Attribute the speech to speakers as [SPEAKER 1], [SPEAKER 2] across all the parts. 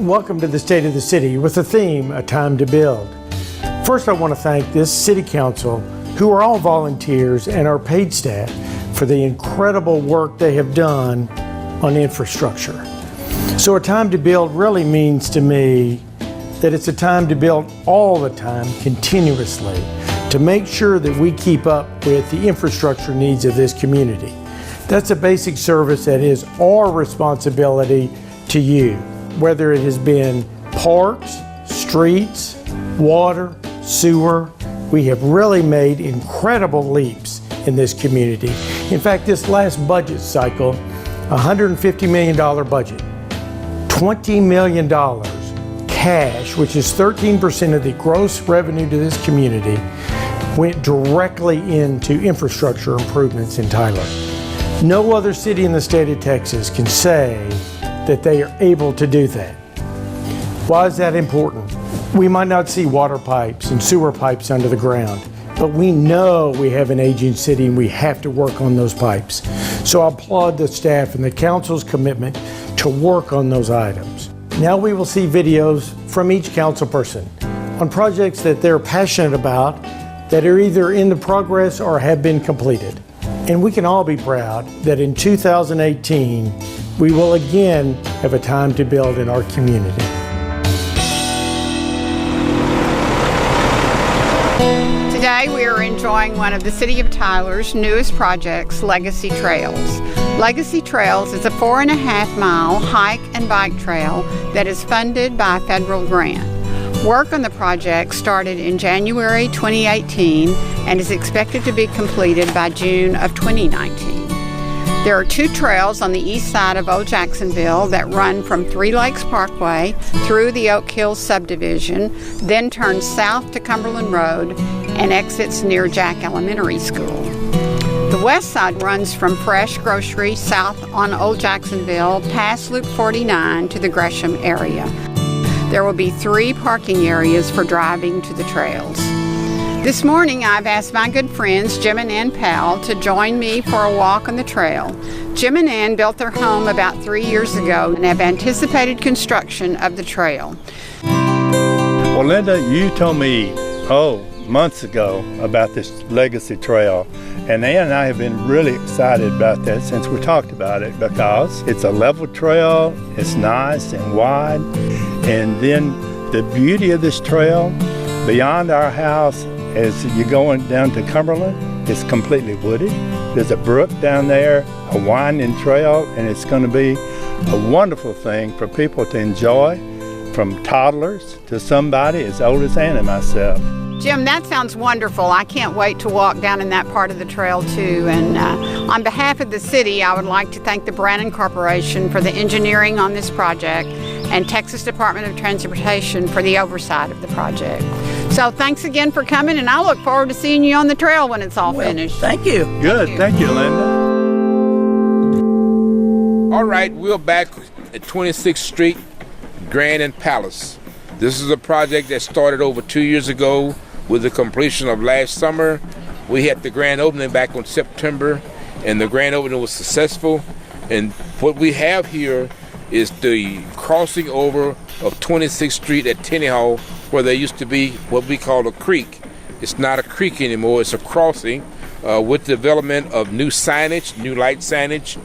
[SPEAKER 1] Welcome to the State of the City with the theme, A Time to Build. First, I want to thank this City Council, who are all volunteers, and our paid staff for the incredible work they have done on infrastructure. So A Time to Build really means to me that it's a time to build all the time, continuously, to make sure that we keep up with the infrastructure needs of this community. That's a basic service that is our responsibility to you. Whether it has been parks, streets, water, sewer, we have really made incredible leaps in this community. In fact, this last budget cycle, $150 million budget, $20 million cash, which is 13% of the gross revenue to this community, went directly into infrastructure improvements in Tyler. No other city in the state of Texas can say that they are able to do that. Why is that important? We might not see water pipes and sewer pipes under the ground, but we know we have an aging city and we have to work on those pipes. So I applaud the staff and the council's commitment to work on those items. Now we will see videos from each council person on projects that they're passionate about that are either in the progress or have been completed. And we can all be proud that in 2018, we will again have a time to build in our community.
[SPEAKER 2] Today we are enjoying one of the City of Tyler's newest projects, Legacy Trails. Legacy Trails is a 4.5-mile hike and bike trail that is funded by a federal grant. Work on the project started in January 2018 and is expected to be completed by June of 2019. There are 2 trails on the east side of Old Jacksonville that run from Three Lakes Parkway through the Oak Hills subdivision, then turns south to Cumberland Road and exits near Jack Elementary School. The west side runs from Fresh Grocery south on Old Jacksonville past Loop 49 to the Gresham area. There will be 3 parking areas for driving to the trails. This morning, I've asked my good friends Jim and Ann Powell to join me for a walk on the trail. Jim and Ann built their home about 3 years ago and have anticipated construction of the trail.
[SPEAKER 3] Well, Linda, you told me, months ago about this Legacy Trail, and Ann and I have been really excited about that since we talked about it, because it's a level trail, it's nice and wide, and then the beauty of this trail, beyond our house, as you're going down to Cumberland, it's completely wooded. There's a brook down there, a winding trail, and it's going to be a wonderful thing for people to enjoy, from toddlers to somebody as old as Ann and myself.
[SPEAKER 2] Jim, that sounds wonderful. I can't wait to walk down in that part of the trail too. And on behalf of the city, I would like to thank the Brannan Corporation for the engineering on this project and Texas Department of Transportation for the oversight of the project. So thanks again for coming, and I look forward to seeing you on the trail when it's all finished.
[SPEAKER 4] Thank you.
[SPEAKER 3] Good. Thank you, Linda.
[SPEAKER 5] All right, we're back at 26th Street, Grand and Palace. This is a project that started over 2 years ago with the completion of last summer. We had the grand opening back in September, and the grand opening was successful. And what we have here is the crossing over of 26th Street at Tenney Hall, where there used to be what we call a creek. It's not a creek anymore, it's a crossing with development of new signage, new light signage,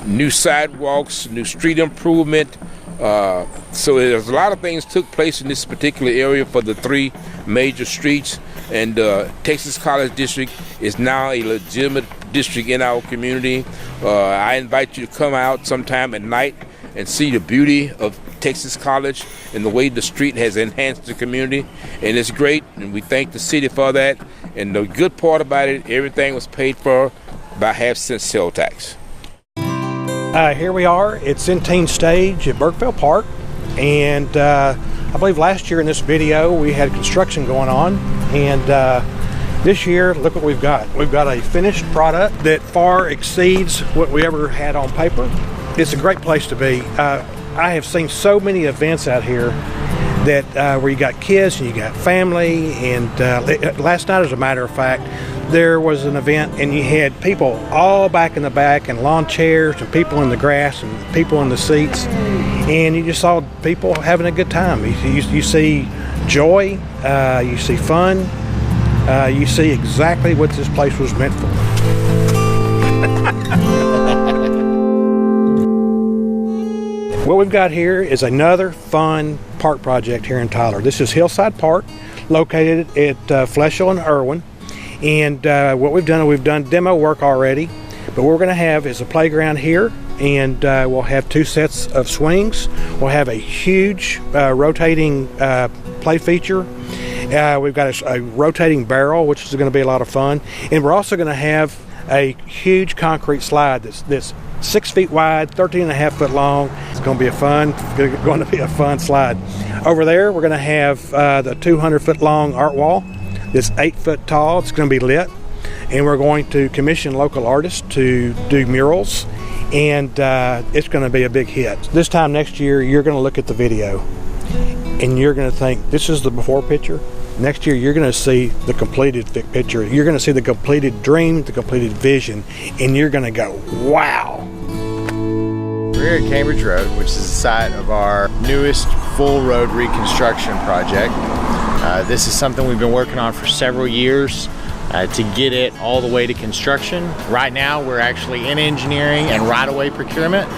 [SPEAKER 5] new sidewalks, new street improvement. So there's a lot of things took place in this particular area for the 3 major streets, and Texas College District is now a legitimate district in our community. I invite you to come out sometime at night and see the beauty of Texas College and the way the street has enhanced the community, and it's great, and we thank the city for that. And the good part about it, everything was paid for by half-cent sales tax.
[SPEAKER 4] Here we are at Centene Stage at Burkeville Park, and I believe last year in this video we had construction going on, and this year, look what we've got. We've got a finished product that far exceeds what we ever had on paper. It's a great place to be. I have seen so many events out here that where you got kids and you got family. And last night, as a matter of fact, there was an event and you had people all back in the back and lawn chairs and people in the grass and people in the seats, and you just saw people having a good time. You see joy, you see fun, you see exactly what this place was meant for. What we've got here is another fun park project here in Tyler. This is Hillside Park, located at Fleshel and Irwin. And what we've done demo work already, but what we're going to have is a playground here, and we'll have 2 sets of swings. We'll have a huge rotating play feature. We've got a rotating barrel, which is going to be a lot of fun. And we're also going to have a huge concrete slide that's 6 feet wide, 13.5 foot long. It's going to be a fun slide. Over there, we're going to have the 200-foot long art wall. It's 8 foot tall. It's going to be lit, and we're going to commission local artists to do murals, and it's going to be a big hit. This time next year, you're going to look at the video, and you're going to think, this is the before picture. Next year, you're going to see the completed picture. You're going to see the completed dream, the completed vision, and you're going to go, wow.
[SPEAKER 6] We're here at Cambridge Road, which is the site of our newest full road reconstruction project. This is something we've been working on for several years to get it all the way to construction. Right now, we're actually in engineering and right-of-way procurement.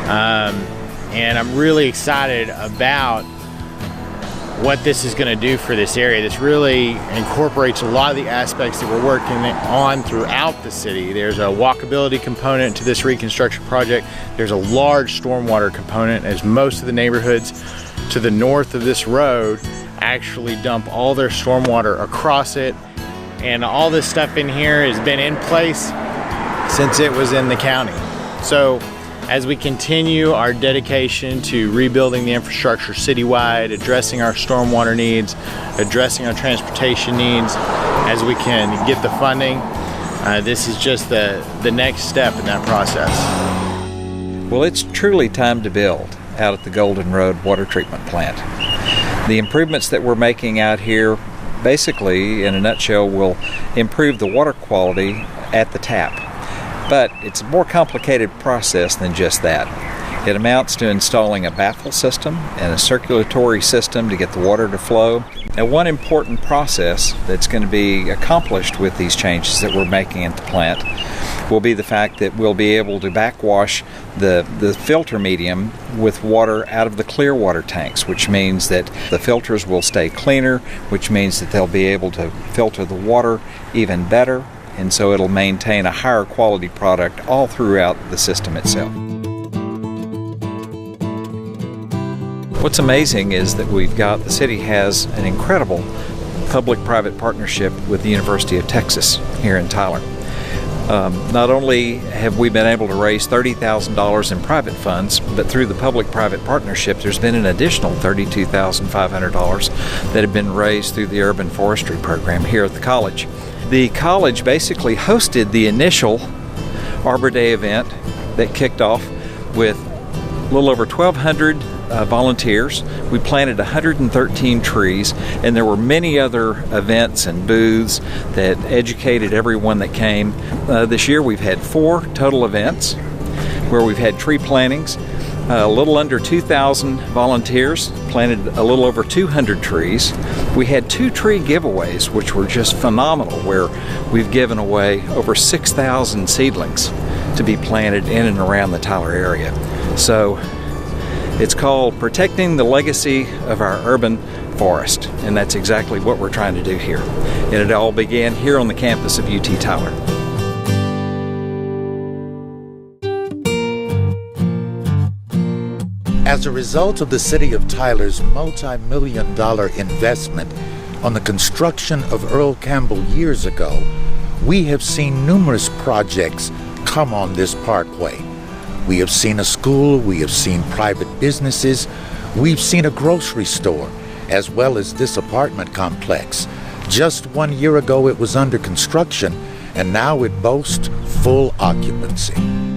[SPEAKER 6] And I'm really excited about what this is going to do for this area. This really incorporates a lot of the aspects that we're working on throughout the city. There's a walkability component to this reconstruction project. There's a large stormwater component, as most of the neighborhoods to the north of this road actually dump all their stormwater across it. And all this stuff in here has been in place since it was in the county. So as we continue our dedication to rebuilding the infrastructure citywide, addressing our stormwater needs, addressing our transportation needs, as we can get the funding, this is just the next step in that process.
[SPEAKER 7] Well, it's truly time to build out at the Golden Road Water Treatment Plant. The improvements that we're making out here, basically, in a nutshell, will improve the water quality at the tap. But it's a more complicated process than just that. It amounts to installing a baffle system and a circulatory system to get the water to flow. Now, one important process that's going to be accomplished with these changes that we're making at the plant will be the fact that we'll be able to backwash the filter medium with water out of the clear water tanks, which means that the filters will stay cleaner, which means that they'll be able to filter the water even better, and so it'll maintain a higher quality product all throughout the system itself. What's amazing is that the city has an incredible public-private partnership with the University of Texas here in Tyler. Not only have we been able to raise $30,000 in private funds, but through the public-private partnership, there's been an additional $32,500 that have been raised through the urban forestry program here at the college. The college basically hosted the initial Arbor Day event that kicked off with a little over 1,200 volunteers. We planted 113 trees, and there were many other events and booths that educated everyone that came. This year we've had 4 total events where we've had tree plantings. A little under 2,000 volunteers planted a little over 200 trees. We had 2 tree giveaways, which were just phenomenal, where we've given away over 6,000 seedlings to be planted in and around the Tyler area. So it's called Protecting the Legacy of Our Urban Forest, and that's exactly what we're trying to do here. And it all began here on the campus of UT Tyler.
[SPEAKER 8] As a result of the City of Tyler's multi-million-dollar investment on the construction of Earl Campbell years ago, we have seen numerous projects come on this parkway. We have seen a school, we have seen private businesses, we've seen a grocery store, as well as this apartment complex. Just 1 year ago it was under construction, and now it boasts full occupancy.